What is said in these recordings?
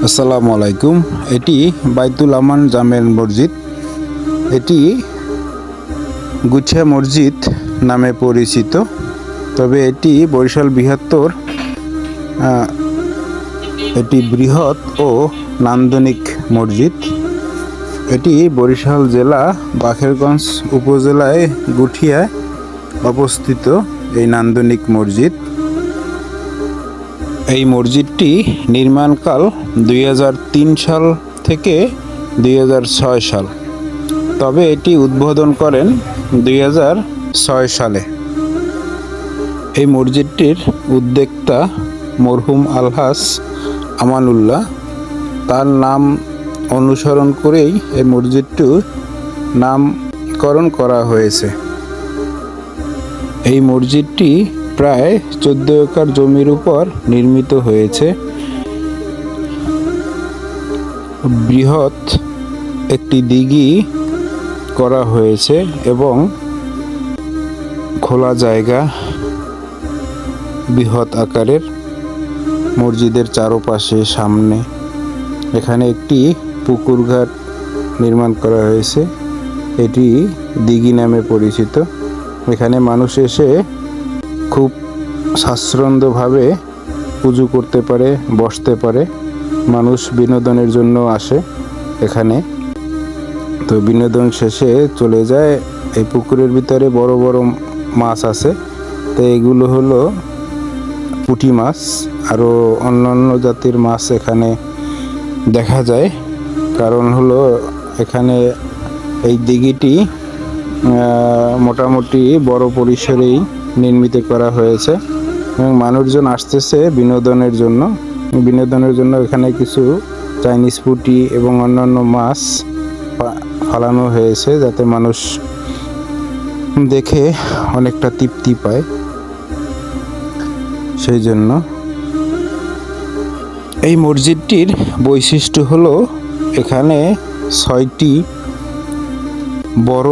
আসসালামু আলাইকুম। এটি বাইতুল আমান জামে মসজিদ। এটি গুছিয়া মসজিদ নামে পরিচিত, তবে এটি বরিশাল বৃহত্তর এটি বৃহৎ ও নান্দনিক মসজিদ। এটি বরিশাল জেলা বাকেরগঞ্জ উপজেলায় গুঠিয়ায় অবস্থিত এই নান্দনিক মসজিদ। এই মসজিদটি নির্মাণকাল 2003 সাল থেকে 2006 সাল, তবে এটি উদ্বোধন করেন 2006 সালে। এই মসজিদটির উদ্যোক্তা মরহুম আলহাজ আমানুল্লাহ, তার নাম অনুসরণ করেই এই মসজিদটির নামকরণ করা হয়েছে। এই মসজিদটি প্রায় 14 একর জমির উপর নির্মিত হয়েছে। বৃহৎ একটি দিঘি করা হয়েছে এবং খোলা জায়গা বৃহৎ আকারের মসজিদের চারপাশে সামনে এখানে একটি পুকুর ঘাট নির্মাণ করা হয়েছে। এটি দিঘি নামে পরিচিত। এখানে মানুষ এসে খুব স্বাচ্ছন্দ্যভাবে পুজো করতে পারে, বসতে পারে। মানুষ বিনোদনের জন্য আসে এখানে, তো বিনোদন শেষে চলে যায়। এই পুকুরের ভিতরে বড় বড় মাছ আছে, তো এগুলো হলো পুঁটি মাছ, আরও অন্যান্য জাতির মাছ এখানে দেখা যায়। কারণ হলো এখানে এই দিঘিটি মোটামুটি বড় পরিসরেই নির্মিত করা হয়েছে এবং মানুষজন আসতেছে বিনোদনের জন্য। এখানে কিছু চাইনিজ পুঁটি এবং অন্যান্য মাছ ফালানো হয়েছে, যাতে মানুষ দেখে অনেকটা তৃপ্তি পায়। সেই জন্য এই মসজিদটির বৈশিষ্ট্য হলো এখানে 6টি বড়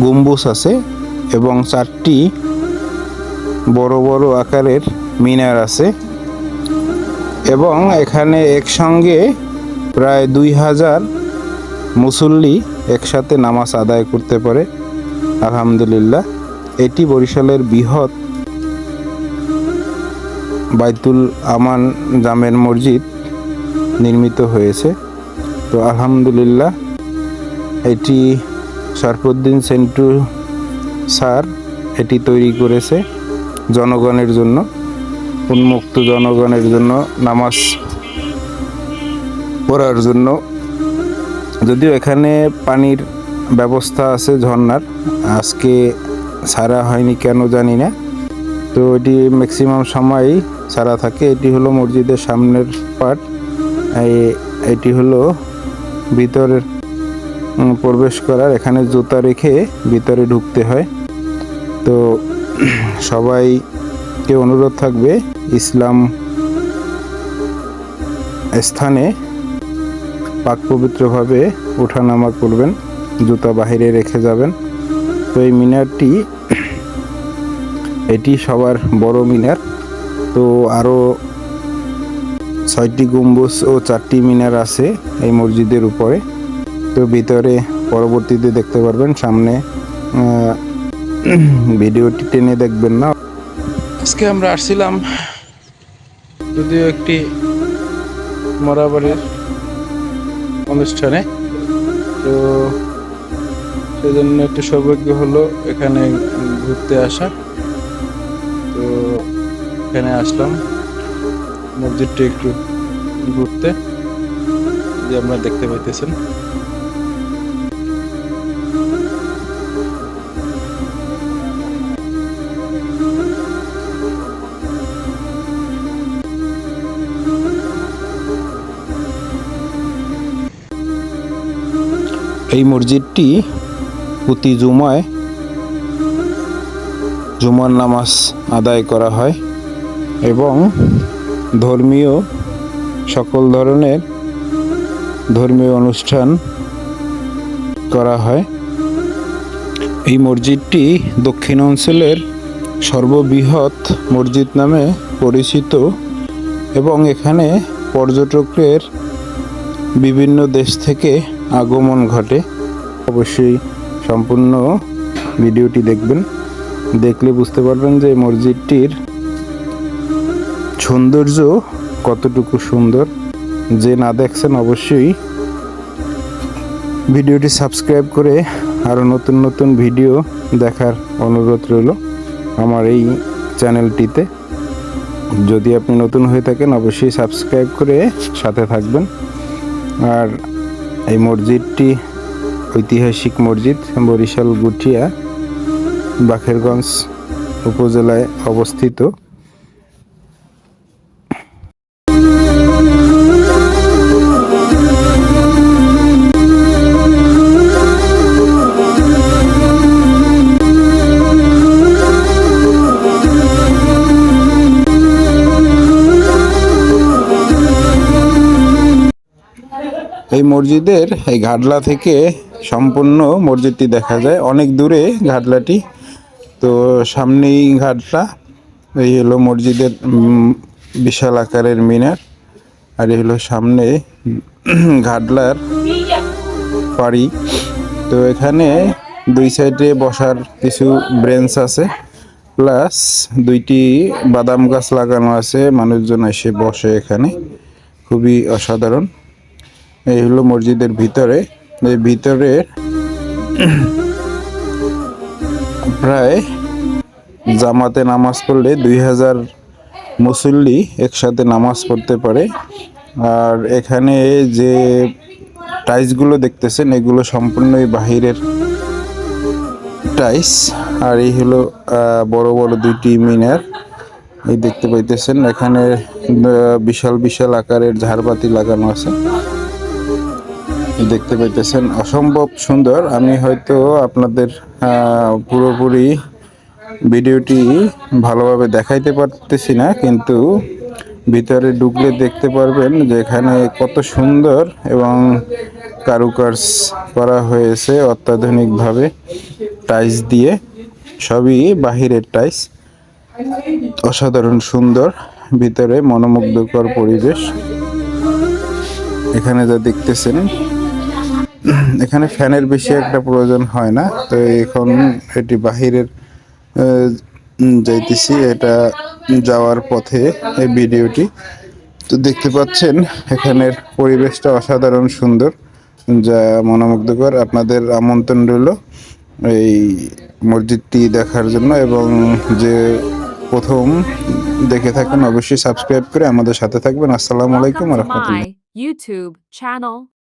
গম্বুজ আছে এবং 4টি বড় বড় আকারের মিনার আছে এবং এখানে একসঙ্গে প্রায় 2000 মুসল্লি একসাথে নামাজ আদায় করতে পারে। আলহামদুলিল্লাহ, এটি বরিশালের বৃহৎ বাইতুল আমান জামে মসজিদ নির্মিত হয়েছে। তো আলহামদুলিল্লাহ, এটি শরফুদ্দিন সেন্টু স্যার এটি তৈরি করেছে জনগণের জন্য, উন্মুক্ত জনগণের জন্য নামাজ পড়ার জন্য। যদিও এখানে পানির ব্যবস্থা আছে ঝর্ণার, আজকে ছাড়া হয়নি কেন জানি না, তো এটি ম্যাক্সিমাম সময়ই ছাড়া থাকে। এটি হলো মসজিদের সামনের পার্ট, এটি হলো ভিতরের প্রবেশ করার, এখানে জুতা রেখে ভিতরে ঢুকতে হয়। তো সবাইকে অনুরোধ থাকবে ইসলাম স্থানে পাক পবিত্রভাবে ওঠানামা করবেন, জুতা বাহিরে রেখে যাবেন। তো এই মিনারটি এটি সবার বড় মিনার। তো আরও 6টি গম্বুজ ও 4টি মিনার আছে এই মসজিদের উপরে। তো ভিতরে পরবর্তীতে দেখতে পারবেন, সামনে ভিডিওটি টেনে দেখবেন না। আজকে আমরা আসছিলাম যদিও একটি মরাবাড়ির অনুষ্ঠানে, তো সেজন্য একটু সৌভাগ্য হলো এখানে ঘুরতে আসা। তো এখানে আসলাম মসজিদটি একটু ঘুরতে, যে আপনারা দেখতে পাইতেছেন। এই মসজিদটি প্রতি জুমার নামাজ আদায় করা হয় এবং ধর্মীয় সকল ধরনের ধর্মীয় অনুষ্ঠান করা হয়। এই মসজিদটি দক্ষিণ অঞ্চলের সর্ববৃহৎ মসজিদ নামে পরিচিত এবং এখানে পর্যটকের বিভিন্ন দেশ থেকে আগমন ঘটে। অবশ্যই সম্পূর্ণ ভিডিওটি দেখবেন, দেখলে বুঝতে পারবেন যে মসজিদটির সৌন্দর্য কতটুকু সুন্দর। যে না দেখছেন অবশ্যই ভিডিওটি সাবস্ক্রাইব করে আরও নতুন নতুন ভিডিও দেখার অনুরোধ রইল আমার এই চ্যানেলটিতে। যদি আপনি নতুন হয়ে থাকেন অবশ্যই সাবস্ক্রাইব করে সাথে থাকবেন। আর এই মসজিদটি ঐতিহাসিক মসজিদ, বরিশাল গুঠিয়া বাকেরগঞ্জ উপজেলায় অবস্থিত। এই মসজিদের এই ঘাটলা থেকে সম্পূর্ণ মসজিদটি দেখা যায়, অনেক দূরে ঘাটলাটি। তো সামনেই ঘাটলা, এই হলো মসজিদের বিশাল আকারের মিনার, আর এই হলো সামনে ঘাটলার পাড়ি। তো এখানে দুই সাইডে বসার কিছু ব্রেঞ্চ আছে, প্লাস দুইটি বাদাম গাছ লাগানো আছে, মানুষজন এসে বসে এখানে, খুবই অসাধারণ। এই হলো মসজিদের ভিতরে। এই ভিতরে প্রায় জামাতে নামাজ পড়লে 2000 মুসল্লি একসাথে নামাজ পড়তে পারে। আর এখানে যে টাইলসগুলো দেখতেছেন এগুলো সম্পূর্ণই বাহিরের টাইলস। আর এই হলো বড় বড় দুইটি মিনার এই দেখতে পাইতেছেন। এখানে বিশাল বিশাল আকারের ঝাড়বাতি লাগানো আছে, দেখতে পাইতেছেন, অসম্ভব সুন্দর। আমি হয়তো আপনাদের পুরোপুরি ভিডিওটি ভালোভাবে দেখাইতে পারতেছি না, কিন্তু ভিতরে ঢুকলে দেখতে পারবেন যে এখানে কত সুন্দর এবং কারুকাজ করা হয়েছে অত্যাধুনিকভাবে টাইলস দিয়ে, সবই বাহিরের টাইলস, অসাধারণ সুন্দর। ভিতরে মনোমুগ্ধকর পরিবেশ। এখানে যা দেখতেছেন, এখানে ফ্যানের বেশি একটা প্রয়োজন হয় না। তো এখন এটি বাহিরের যাইতেছি, এটা যাওয়ার পথে এই ভিডিওটি। তো দেখতে পাচ্ছেন এখানের পরিবেশটা অসাধারণ সুন্দর, যা মনোমুগ্ধকর। আপনাদের আমন্ত্রণ রইল এই মসজিদটি দেখার জন্য, এবং যে প্রথম দেখে থাকেন অবশ্যই সাবস্ক্রাইব করে আমাদের সাথে থাকবেন। আসসালামু আলাইকুম ওয়া রাহমাতুল্লাহ। My YouTube channel.